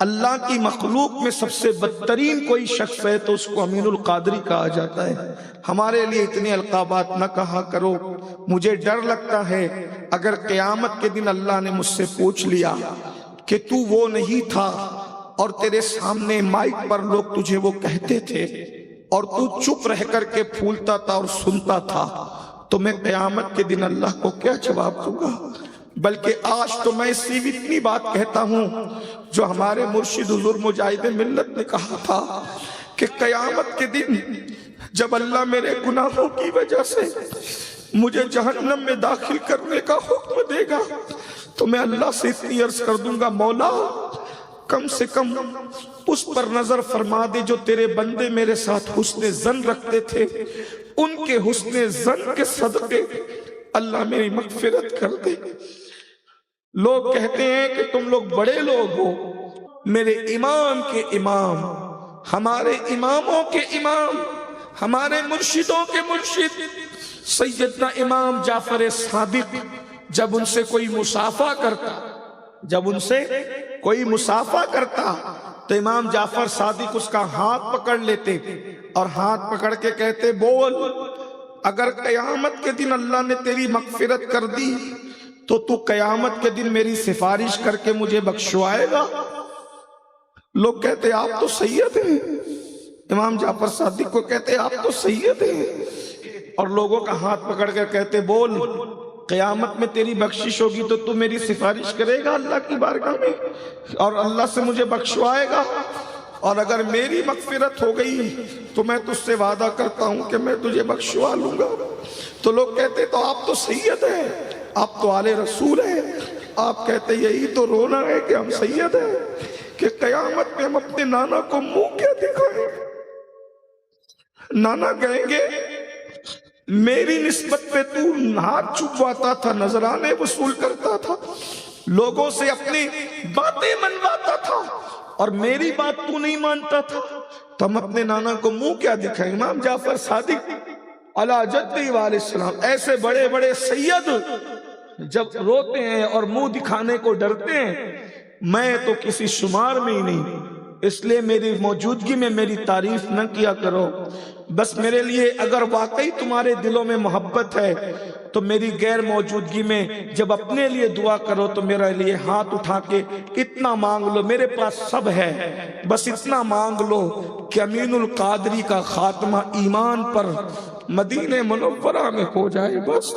اللہ کی مخلوق میں سب سے بدترین کوئی شخص ہے تو اس کو امین القادری کہا جاتا ہے۔ ہمارے لیے اتنے القابات نہ کہا کرو، مجھے ڈر لگتا ہے اگر قیامت کے دن اللہ نے مجھ سے پوچھ لیا کہ تو وہ نہیں تھا اور تیرے سامنے مائک پر لوگ تجھے وہ کہتے تھے اور تو چپ رہ کر کے پھولتا تھا اور سنتا تھا، تو میں قیامت کے دن اللہ کو کیا جواب دوں گا؟ بلکہ آج تو میں صرف اتنی بات کہتا ہوں جو ہمارے مرشد حضور مجاہد ملت نے کہا تھا کہ قیامت کے دن جب اللہ میرے گناہوں کی وجہ سے مجھے جہنم میں داخل کرنے کا حکم دے گا تو میں اللہ سے اتنی عرض کر دوں گا، مولا کم سے کم اس پر نظر فرما دے جو تیرے بندے میرے ساتھ حسن ظن رکھتے تھے، ان کے حسن ظن کے صدقے اللہ میری مغفرت کر دے۔ لوگ کہتے ہیں کہ تم لوگ بڑے لوگ ہو، میرے امام کے امام، ہمارے اماموں کے امام، ہمارے مرشدوں کے مرشد سیدنا امام جعفر صادق جب ان سے کوئی مصافحہ کرتا تو امام جعفر صادق اس کا ہاتھ پکڑ لیتے اور ہاتھ پکڑ کے کہتے، بول اگر قیامت کے دن اللہ نے تیری مغفرت کر دی تو تو قیامت کے دن میری سفارش کر کے مجھے بخشوائے گا؟ لوگ کہتے آپ تو سید ہیں، امام جعفر صادق کو کہتے آپ تو سید ہیں، اور لوگوں کا ہاتھ پکڑ کر کہتے بول قیامت میں تیری بخشش ہوگی تو تو میری سفارش کرے گا اللہ کی بارگاہ میں اور اللہ سے مجھے بخشوائے گا، اور اگر میری مغفرت ہو گئی تو میں تجھ سے وعدہ کرتا ہوں کہ میں تجھے بخشوا لوں گا۔ تو لوگ کہتے تو آپ تو سید ہیں، آپ تو آل رسول ہیں، آپ کہتے یہی تو رونا ہے کہ ہم سید ہیں کہ قیامت میں ہم اپنے نانا کو منہ کیا دکھائیں؟ نانا کہیں گے میری نسبت پہ تو ہاتھ چھپواتا تھا، نذرانے وصول کرتا تھا، لوگوں سے اپنی باتیں منواتا تھا اور میری بات تو نہیں مانتا تھا، تو ہم اپنے نانا کو منہ کیا دکھائیں؟ امام جعفر صادق علی جدہ علیہ السلام ایسے بڑے بڑے سید جب روتے ہیں اور منہ دکھانے کو ڈرتے ہیں، میں تو کسی شمار میں ہی نہیں، اس لیے میری موجودگی میں میری تعریف نہ کیا کرو، بس میرے لیے اگر واقعی تمہارے دلوں میں محبت ہے تو میری غیر موجودگی میں جب اپنے لیے دعا کرو تو میرے لیے ہاتھ اٹھا کے اتنا مانگ لو، میرے پاس سب ہے، بس اتنا مانگ لو کہ امین القادری کا خاتمہ ایمان پر مدینہ منورہ میں ہو جائے، بس۔